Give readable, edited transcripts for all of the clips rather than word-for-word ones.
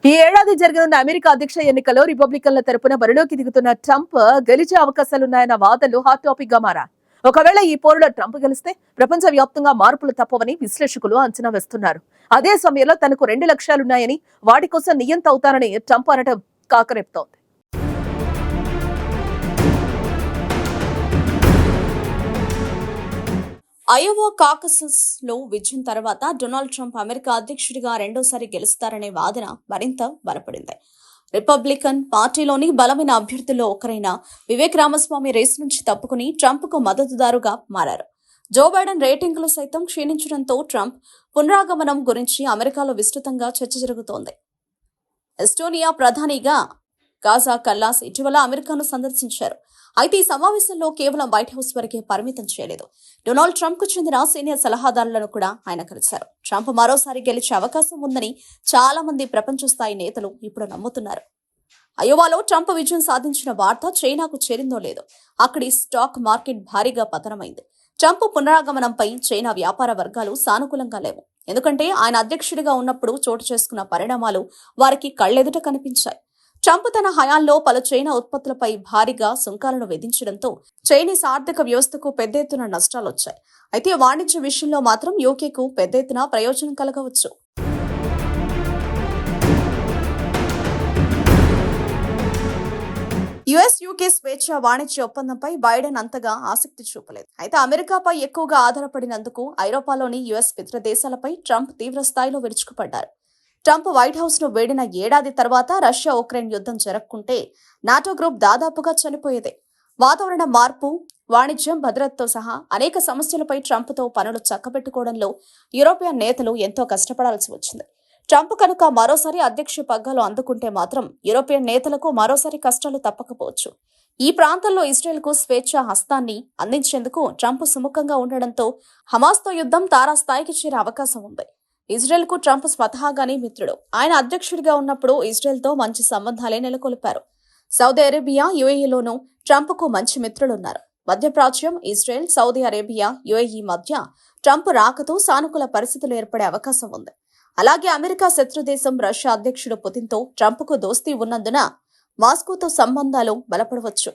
ఈ ఏడాది జరగనున్న అమెరికా అధ్యక్ష ఎన్నికల్లో రిపబ్లికన్ల తరపున బరిలోకి దిగుతున్న ట్రంప్ గెలిచే అవకాశాలున్నాయన్న వాదనలు హాట్ టాపిక్ గా మారాయి. ఒకవేళ ఈ పోరులో ట్రంప్ గెలిస్తే ప్రపంచ వ్యాప్తంగా మార్పులు తప్పవని విశ్లేషకులు అంచనా వేస్తున్నారు. అదే సమయంలో తనకు 2 లక్ష్యాలున్నాయని, వాటి కోసం నియంత అవుతానని ట్రంప్ అనడం కాకరేపుతోంది. అయోవా కాకసస్ లో విజయం తర్వాత డొనాల్డ్ ట్రంప్ అమెరికా అధ్యక్షుడిగా రెండోసారి గెలుస్తారనే వాదన మరింత బలపడింది. రిపబ్లికన్ పార్టీలోని బలమైన అభ్యర్థుల్లో ఒకరైన వివేక్ రామస్వామి రేసు నుంచి తప్పుకుని ట్రంప్ కు మద్దతుదారుగా మారారు. జో బైడెన్ రేటింగులు సైతం క్షీణించడంతో ట్రంప్ పునరాగమనం గురించి అమెరికాలో విస్తృతంగా చర్చ జరుగుతోంది. ఎస్టోనియా ప్రధానిగా కాజా కల్లాస్ ఇటీవల అమెరికాను సందర్శించారు. అయితే ఈ సమావేశంలో కేవలం వైట్ హౌస్ వరకే పరిమితం చేయలేదు. డొనాల్డ్ ట్రంప్ కు చెందిన సీనియర్ సలహాదారులను కూడా ఆయన కలిశారు. ట్రంప్ మరోసారి గెలిచే అవకాశం ఉందని చాలా మంది ప్రపంచ స్థాయి నేతలు ఇప్పుడు నమ్ముతున్నారు. అయోవాలో ట్రంప్ విజయం సాధించిన వార్త చైనాకు చేరిందో లేదో అక్కడి స్టాక్ మార్కెట్ భారీగా పతనమైంది. ట్రంప్ పునరాగమనంపై చైనా వ్యాపార వర్గాలు సానుకూలంగా లేవు. ఎందుకంటే ఆయన అధ్యక్షుడిగా ఉన్నప్పుడు చోటు చేసుకున్న పరిణామాలు వారికి కళ్లెదుట కనిపించాయి. ట్రంప్ తన హయాంలో పలు చైనా ఉత్పత్తులపై భారీగా సుంకాలను విధించడంతో చైనీస్ ఆర్థిక వ్యవస్థకు పెద్ద ఎత్తున నష్టాలొచ్చాయి. అయితే వాణిజ్య విషయంలో మాత్రం యూకేకు పెద్ద ఎత్తున ప్రయోజనం కలగవచ్చు. యుఎస్ యూకే స్వేచ్ఛ వాణిజ్య ఒప్పందంపై బైడెన్ అంతగా ఆసక్తి చూపలేదు. అయితే అమెరికాపై ఎక్కువగా ఆధారపడినందుకు ఐరోపాలోని యుఎస్ మిత్ర దేశాలపై ట్రంప్ తీవ్ర స్థాయిలో విరుచుకుపడ్డారు. ట్రంప్ వైట్ హౌస్ ను వేడిన ఏడాది తర్వాత రష్యా ఉక్రెయిన్ యుద్ధం జరగకుంటే నాటో గ్రూప్ దాదాపుగా చనిపోయేదే. వాతావరణ మార్పు, వాణిజ్యం, భద్రతతో సహా అనేక సమస్యలపై ట్రంప్తో పనులు చక్కబెట్టుకోవడంలో యూరోపియన్ నేతలు ఎంతో కష్టపడాల్సి వచ్చింది. ట్రంప్ కనుక మరోసారి అధ్యక్ష పగ్గాలు అందుకుంటే మాత్రం యూరోపియన్ నేతలకు మరోసారి కష్టాలు తప్పకపోవచ్చు. ఈ ప్రాంతంలో ఇజ్రాయెల్కు స్వేచ్ఛ హస్తాన్ని అందించేందుకు ట్రంప్ సుముఖంగా ఉండడంతో హమాస్తో యుద్ధం తారాస్థాయికి చేరే అవకాశం ఉంది. ఇజ్రాయెల్కు ట్రంప్ స్వతహాగానే మిత్రుడు. ఆయన అధ్యక్షుడిగా ఉన్నప్పుడు ఇజ్రాయెల్తో మంచి సంబంధాలే నెలకొల్పారు. సౌదీ అరేబియా, యుఏఈలోనూ ట్రంప్కు మంచి మిత్రులున్నారు. మధ్యప్రాచ్యం, ఇజ్రాయెల్, సౌదీ అరేబియా, యుఏఈ మధ్య ట్రంప్ రాకతో సానుకూల పరిస్థితులు ఏర్పడే అవకాశం ఉంది. అలాగే అమెరికా శత్రుదేశం రష్యా అధ్యక్షుడు పుతిన్తో ట్రంప్కు దోస్తీ ఉన్నందున మాస్కోతో సంబంధాలు బలపడవచ్చు.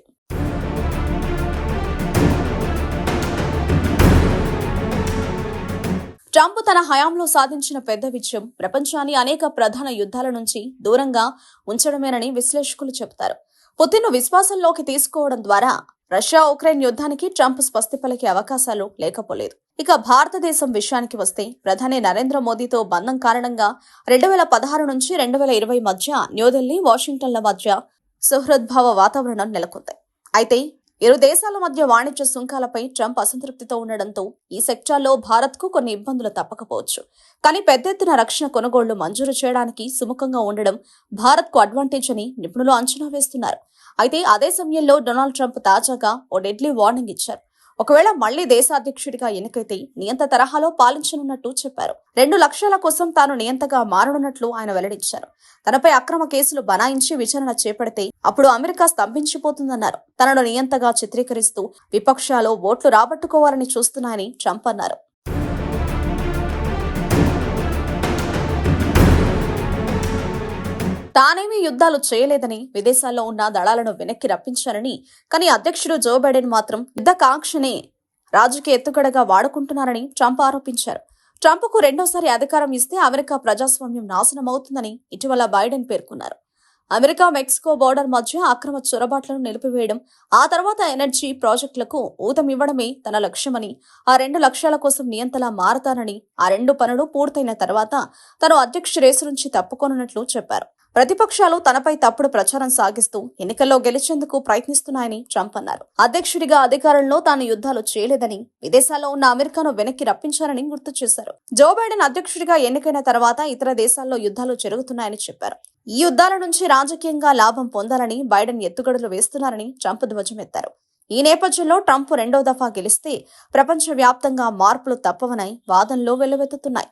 ట్రంప్ తన హయాంలో సాధించిన పెద్ద విజయం ప్రపంచాన్ని అనేక ప్రధాన యుద్ధాల నుంచి దూరంగా ఉంచడమేనని విశ్లేషకులు చెబుతారు. పుతిన్ను విశ్వాసంలోకి తీసుకోవడం ద్వారా రష్యా ఉక్రెయిన్ యుద్ధానికి ట్రంప్ స్వస్తి పలికే అవకాశాలు లేకపోలేదు. ఇక భారతదేశం విషయానికి వస్తే ప్రధాని నరేంద్ర మోదీతో బంధం కారణంగా 2016 నుంచి 2020 మధ్య న్యూఢిల్లీ, వాషింగ్టన్ల మధ్య సుహృద్భావ వాతావరణం నెలకొంది. అయితే ఇరు దేశాల మధ్య వాణిజ్య సుంకాలపై ట్రంప్ అసంతృప్తితో ఉండడంతో ఈ సెక్టార్లో భారత్కు కొన్ని ఇబ్బందులు తప్పకపోవచ్చు. కానీ పెద్ద ఎత్తున రక్షణ కొనుగోళ్లు మంజూరు చేయడానికి సుముఖంగా ఉండడం భారత్కు అడ్వాంటేజ్ అని నిపుణులు అంచనా వేస్తున్నారు. అయితే అదే సమయంలో డొనాల్డ్ ట్రంప్ తాజాగా ఓ డెడ్లీ వార్నింగ్ ఇచ్చారు. ఒకవేళ మళ్లీ దేశాధ్యక్షుడిగా ఎన్నికైతే నియంత తరహాలో పాలించనున్నట్టు చెప్పారు. 2 లక్ష్యాల కోసం తాను నియంతగా మారనున్నట్లు ఆయన వెల్లడించారు. తనపై అక్రమ కేసులు బనాయించి విచారణ చేపడితే అప్పుడు అమెరికా స్తంభించిపోతుందన్నారు. తనను నియంతగా చిత్రీకరిస్తూ విపక్షాలు ఓట్లు రాబట్టుకోవాలని చూస్తున్నాయని ట్రంప్ అన్నారు. తానేమీ యుద్ధాలు చేయలేదని, విదేశాల్లో ఉన్న దళాలను వెనక్కి రప్పించారని, కానీ అధ్యక్షుడు జో బైడెన్ మాత్రం యుద్ధకాంక్షనే రాజకీయ ఎత్తుగడగా వాడుకుంటున్నారని ట్రంప్ ఆరోపించారు. ట్రంప్కు రెండోసారి అధికారం ఇస్తే అమెరికా ప్రజాస్వామ్యం నాశనమవుతుందని ఇటీవల బైడెన్ పేర్కొన్నారు. అమెరికా మెక్సికో బోర్డర్ మధ్య అక్రమ చొరబాట్లను నిలిపివేయడం, ఆ తర్వాత ఎనర్జీ ప్రాజెక్టులకు ఊతమివ్వడమే తన లక్ష్యమని, ఆ 2 లక్ష్యాల కోసం నియంతలా మారతానని, ఆ 2 పనులు పూర్తయిన తర్వాత తను అధ్యక్ష రేసు నుంచి తప్పుకోనున్నట్లు చెప్పారు. ప్రతిపక్షాలు తనపై తప్పుడు ప్రచారం సాగిస్తూ ఎన్నికల్లో గెలిచేందుకు ప్రయత్నిస్తున్నాయని ట్రంప్ అన్నారు. అధ్యక్షుడిగా అధికారంలో తాను యుద్ధాలు చేయలేదని, విదేశాల్లో ఉన్న అమెరికాను వెనక్కి రప్పించారని గుర్తు చేశారు. జో బైడెన్ అధ్యక్షుడిగా ఎన్నికైన తర్వాత ఇతర దేశాల్లో యుద్ధాలు జరుగుతున్నాయని చెప్పారు. ఈ యుద్ధాల నుంచి రాజకీయంగా లాభం పొందాలని బైడెన్ ఎత్తుగడలు వేస్తున్నారని ట్రంప్ ధ్వజమెత్తారు. ఈ నేపథ్యంలో ట్రంప్ రెండో దఫా గెలిస్తే ప్రపంచవ్యాప్తంగా మార్పులు తప్పవని వాదనలు వెల్లువెత్తుతున్నాయి.